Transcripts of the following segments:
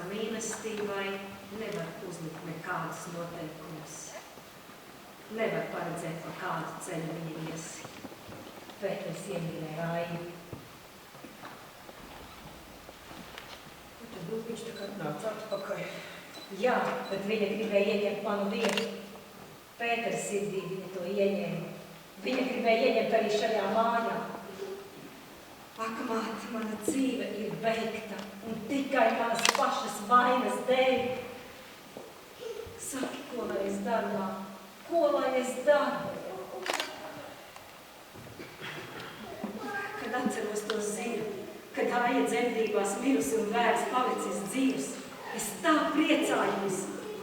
mīlestībai nevar uzlikt nekādas noteikumus. Nevar paredzēt, pa kādu ceļu viņa ies. Pēters iemīlēja Aivi. Tad viņš tā kā nāca atpakaļ. Jā, bet viņa gribēja ieņemt manu vietu. Pēters sirdī viņa to ieņēma. Viņa gribēja ieņemt arī šajā mājā. Ak, māte, mana dzīve ir beigta, un tikai manas pašas vainas dēļ. Saki, ko lai es daru, māte? Ko lai es daru? Kad atceros to ziņu, kad Aija dzemdībās mirusi un bērns palicis dzīvs, es tā priecājos.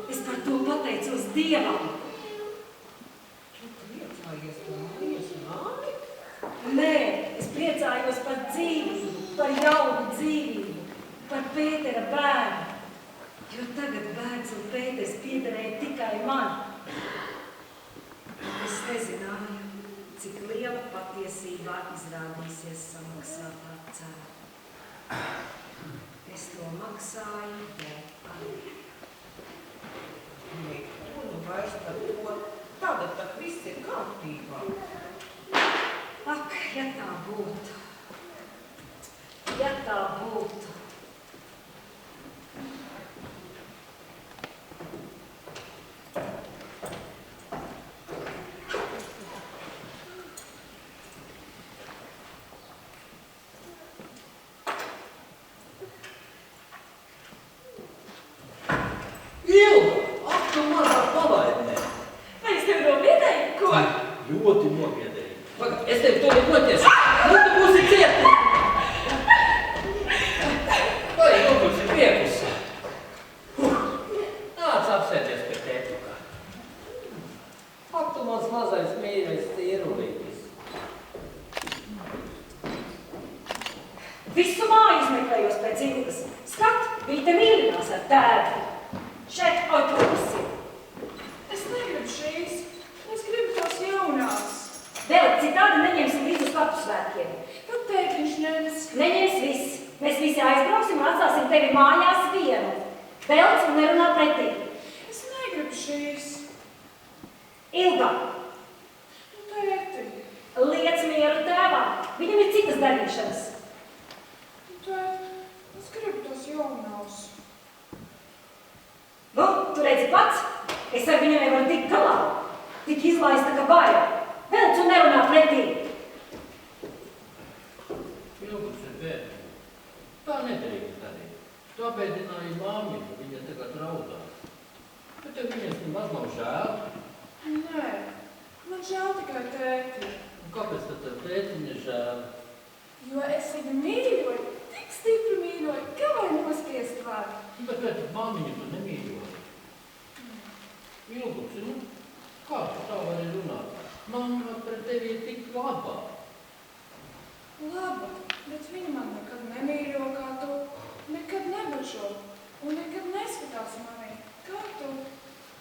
Es par to pateicos Dievam. Tu priecājies par Aijas māti? Nē, es priecājos par dzīvību, par jaunu dzīvību, par Pētera bērnu. Jo tagad bērns un Pēters piederēja tikai man. Es nezināju, cik liela patiesībā izrādīsies samaksātā cena. Es to maksāju vēl arī. Neko nu vairs par to. Tagad tak viss ir kārtībā. Ak, ja tā būtu. Ja tā būtu. Ļoti nobiedēji. Es tevi to nekoties. Nu, tu būsi cieti. Vai, Ilguks ir priekus. Nāc apsēties pie tētukā. Ak, tu mans mazais mīļais tīrulītis. Visu māju izmeklējos pēc Ilgas. Skat, viņa te mīlinās ar tēvu. Šeit, oj, klusi. Es negribu šīs. Es gribu tās jaunās. Vēl citādi neņemsim līdz uz skatu svētkiem. Tad tētiņš ņems. Neņems viss. Mēs visi aizbrauksim un atstāsim tevi mājās vienu. Velc un nerunā pretī. Es negribu šīs. Ilga, Tēti. liec mieru tēvam. Viņam ir citas darīšanas. Tēti, es gribu tās jaunās. Nu, tu redzi pats, es ar viņu nevaru tikt galā. Tik izlaista, ka baila. Velc un nerunā pretī. Ilguks ir bērni. Tā nedrīkst darīt. Tu apēdināji māmiņu, viņa tagad raudās. Bet tev viņas nemaz nav žēl. Nē, man žēl tikai tēti. Un kāpēc tad tev tētiņa žēl? Jo es viņu mīļoju, tik stipri mīļoju, ka vai nospiest var. Bet pēc māmiņu tu nemīļoji. Ilguks, nu, kā tu tā vari runāt? Mamma pret tevi ir tik labā. Laba, bet viņa man nekad nemīļo kā tu, nekad nebužo un nekad neskatās manī. Kā tu?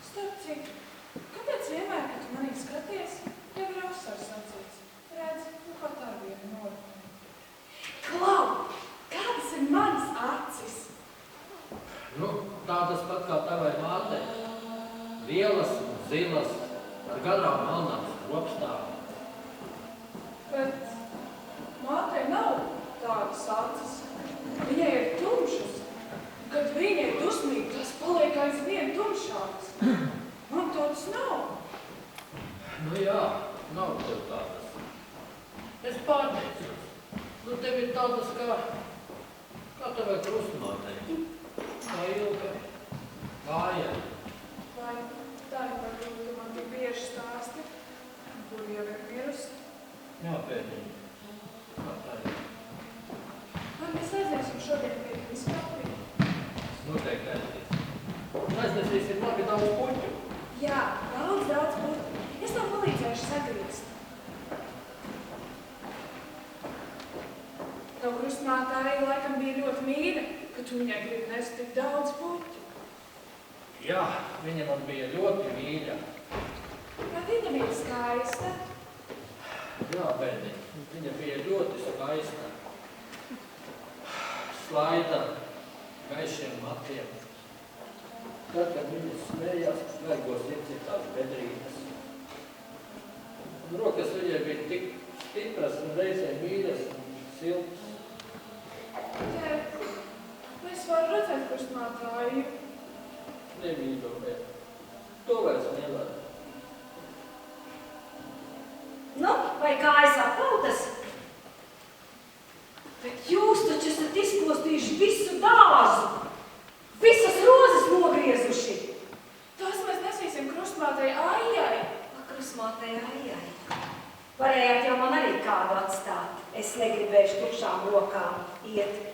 Starp citu, kāpēc vienmēr, kad tu manī skaties, tev ir asars acīs? Redzi, nu pat ar vienu norunāju. Klau, kādas ir manas acis? Nu, tādas pat kā tavai mātei. Lielas un zilas, ar garām melnām skropstām. Bet mātei nav tādas acis. Viņai ir tumšas. Kad viņa ir dusmīga, tas paliek aizvien tumšāks. Man tādas nav. Nu jā, nav tev tādas. Es pārteicos. Nu, tev ir tādas kā tavai krustmātei. Kā Ilgai. Vājai. Vai tā ir par to, ka man tik bieži stāsti, kur jau ir mirusi? Jā, pēdiņi. Kā tā ir? Vai mēs aiziesim šodien pie viņas kapī? Noteikti aizies. Un aiznesīsim labi daudz puķu. Jā, daudz būtu. Es tev palīdzēšu sagriezt. Tev krustmāte arī laikam bija ļoti mīļa, ka tu viņai gribi nest tik daudz puķu. Jā, viņa man bija ļoti mīļa. Vai viņa bija skaista? Jā, bērniņ, viņa bija ļoti skaista. Slaida, gaišiem matiem. Tad, kad viņas smējās, svaigos iecirtās bedrītes. Un rokas viņai bija tik stipras un reizē mīļas un siltas. Tēt, es varu redzēt krustmātāju. Nemīļo, bet to vairs nevar. Nu, vai kājas apautas? Bet jūs taču esat izpostījuši visu dārzu, visas rozes nogriezuši. Tās mēs nesīsim krustmātai Aijai. Krustmātei Aijai. Varējāt jau man arī kādu atstāt. Es negribēšu tukšām rokām iet.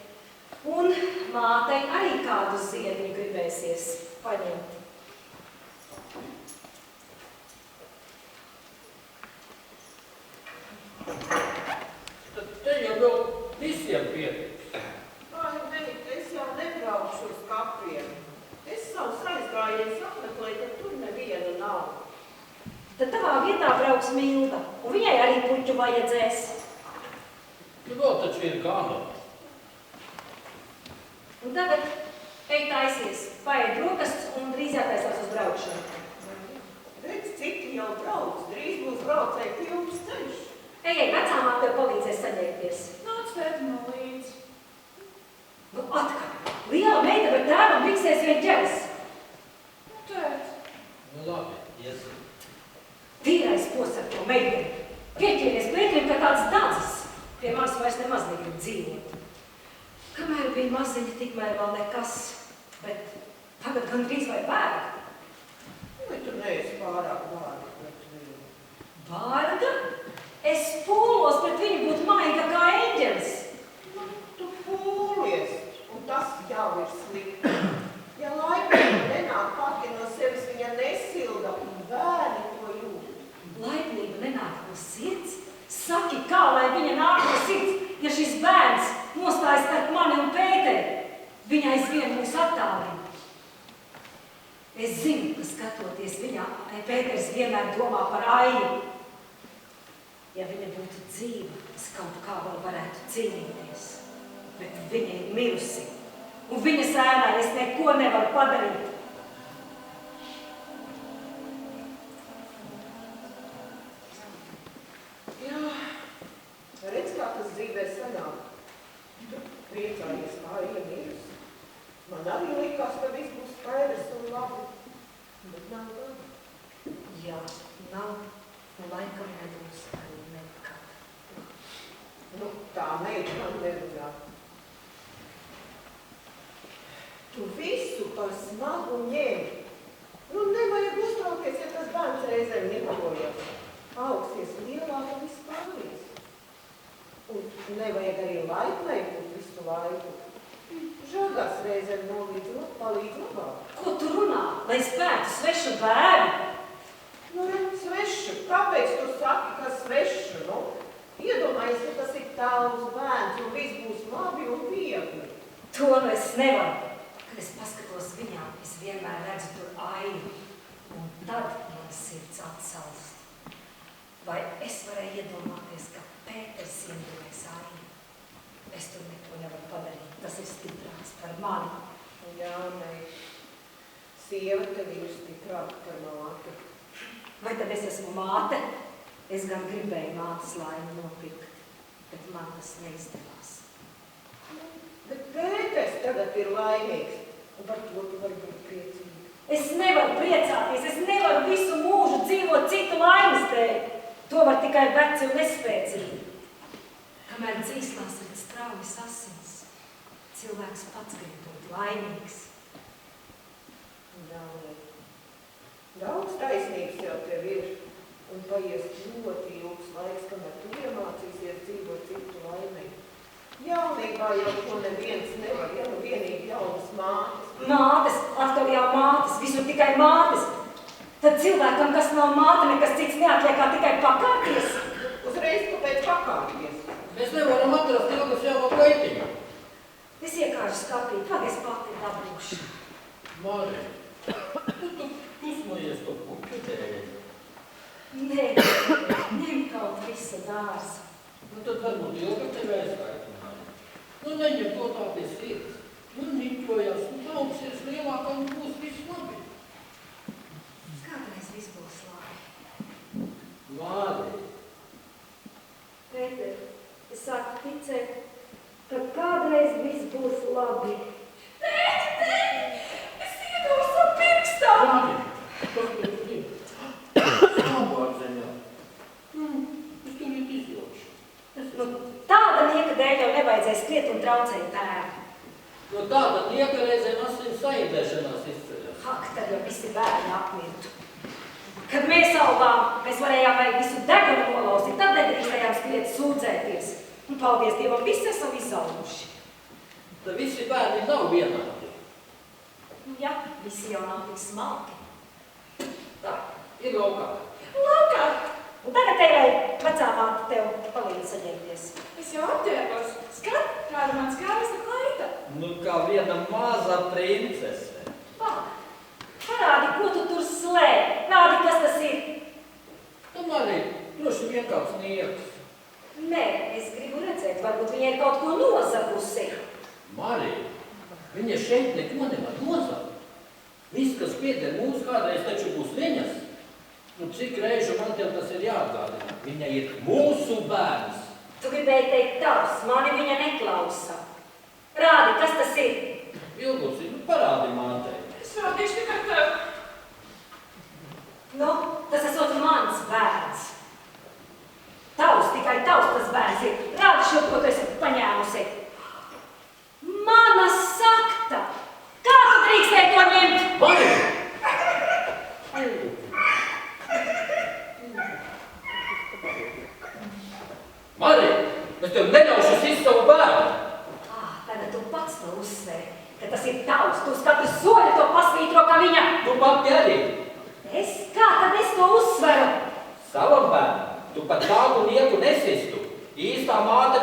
Un mātei arī kādu ziediņu gribēsies paņemt. Tad te jau vēl visiem pietiks. Ai, meit, es jau nebraukšu uz kapiem. Es savus aizgājienus apmeklēju, ka tur neviena nav. Tad tavā vietā brauks Milda, un viņai arī puķu vajadzēs. Nu vēl taču ir gana. Un tagad ej taisies, paēd brokastis un drīz jātaisās uz braukšanu. Redz, citi jau brauc, drīz būs braucēji pilns ceļš. Ej, vecāmāk tev palīdzēs saģērbties. Nāc tēti man līdzi. Nu, atkal, liela meita, bet tēvam biksēs vien ķeras. Nu, tēt. Nu labi, iesim. Tīrais pos ar to meiteni. Pieķēries plētrim, ka tāds dadzis. Pie manis vairs nemaz negrib dzīvot. Kamēr bija maziņa, tikmēr vēl nekas, bet tagad gan drīz vai bērga. Vai tu neesi pārāk vārga pret viņu? Bārga? Es pūlos pret viņu būt maiga kā eņģelis. Nu, tu pūlies, un tas jau ir slikti. Ja laipnība nenāk pati no sevis, viņa nesilda, un bērni to jūt. Laipnība nenāk no sirds? Saki, kā lai viņa nāk no sirds, ja šis bērns nostājas starp mani un Pēteri? Viņa aizvien mūs attālina. Es zinu, ka skatoties viņā, Pēteris vienmēr domā par Aiju. Ja viņa būtu dzīva, es kaut kā vēl varētu cīnīties. Bet viņa ir mirusi, un viņas ēnā es neko nevaru padarīt. Jā, redz, kā tas dzīvē sanāk. Tu priecājies, kā ir mirusi. Man arī likās, ka viss būs skaidrs un labi, bet nav labi. Jā, nav, un laikam nebūs arī nekad. Nu, tā meita man nerunā. Tu visu par smagu ņēmi. Nu, nevajag uztraukties, ja tas bērns reizēm nepagojas. Augsies lielāk un vispārējais. Un nevajag arī laipnai būt visu laiku. Žagās reizēm palīdz labāk. Ko tu runā? Lai spētu svešu bērnu? Nu, svešu. Kāpēc tu saki, ka svešu? Nu, iedomājies, ka tas ir tavs bērns un viss būs labi un viegli. To nu es nevaru. Kad es paskatos viņām, es vienmēr redzu tur Aiju. Un tad man sirds atsalst. Vai es varēju iedomāties, ka Pēters iemīlēs Aiju? Es tur neko nevaru padarīt. Tas ir stiprāks par mani. Jā, meit. Sieva tev ir stiprāka par māti. Vai tad es esmu māte? Es gan gribēju mātes laimi nopirkt, bet man tas neizdevās. Bet Pēters tagad ir laimīgs, un par to tu vari būt priecīgi. Es nevaru priecāties, es nevaru visu mūžu dzīvot citu laimes dēļ. To var tikai veci un nespēcīgi. Kamēr dzīslās ir straujas asins, cilvēks pats grib būt laimīgs. Jā, meit. Daudz taisnības jau tev ir, un paies ļoti ilgs laiks, kamēr tu iemācīsies dzīvot citu laimīgi. Jaunībā jau ko neviens nevar, ja nu vienīgi jaunas mātes. Mātes, atkal jau mātes, visur tikai mātes. Tad cilvēkam, kas nav māte, nekas cits neatliek kā tikai pakāpties. Uzreiz kāpēc pakāpties? Mēs nevaram atrast ilgas jauno pleitiņu. Es iekāršu skapīt, tad es pati dabūšu. Mari, tu kusmojies to puķu dēļ. Nē, ņem kaut visu dārzu. Nu tad varbūt ilga tev aizskaitināja. Nu neņem to tā pie sirds. Un niķojās, un augsies lielākā un būs viss labi. Kādreiz viss būs labi. Māri, Pēter, es sāku ticēt, ka kādreiz viss būs labi. Es iedodu savu pirkstā! Māri, kas tev ir? Stāvāk zeņā. Es tūlīt izjaušu. Nu, tāda nieka dēļ jau nevajadzēja skriet un traucēt tēvu. No tāda nieka reizēm asins saindēšanās izceļas. Ak, tad jau visi bērni apmirtu. Kad mēs augām, mēs varējām vajag visu degunu nolauzīt, tad nedrīkstējām skriet sūdzēties. Un paldies Dievam, visi esam izauguši. Tad visi bērni nav vienādi. Nu, jā, visi jau nav tik smalki. Tā, ir laukā. Laukā! Un tagad tev vecā māte tev palīdz saģērbties. Es jau apģērbos. Skat, kāda man skaista kleita. Nu, kā viena maza princese. Parādi, ko tu tur slēp. Rādi, kas tas ir. Tomēr arī droši vien kāds nieks. Nē, es gribu redzēt, varbūt viņa ir kaut ko nozagusi. Marija, viņa šeit neko nevar nozagt. Viss, kas pieder mūsu kādreiz, taču būs viņas. Nu, cik reižu man tev tas ir jāatgādina? Viņa ir mūsu bērns. Tu gribēji teikt tavs, mani viņa neklausa. Rādi, kas tas ir? Ilguci, nu parādi mātei. Es rādīšu tikai tev. Nu, tas esot mans bērns. Tavs, tikai tavs tas bērns ir. Rādi šo, ko tu esi paņēmusi. Mana sakta! Kā tu drīkstēji to ņemt? Marija! Marija, es tev neļaušu sist savu bērnu. Tagad tu pats to uzsvēri, ka tas ir tavs. Tu uz katru soļu to pasvītro, ka viņa... Tu pati arī. Kā tad es to uzsveru? Savam bērnam tu pat tādu nieku nesistu. Īstā māte...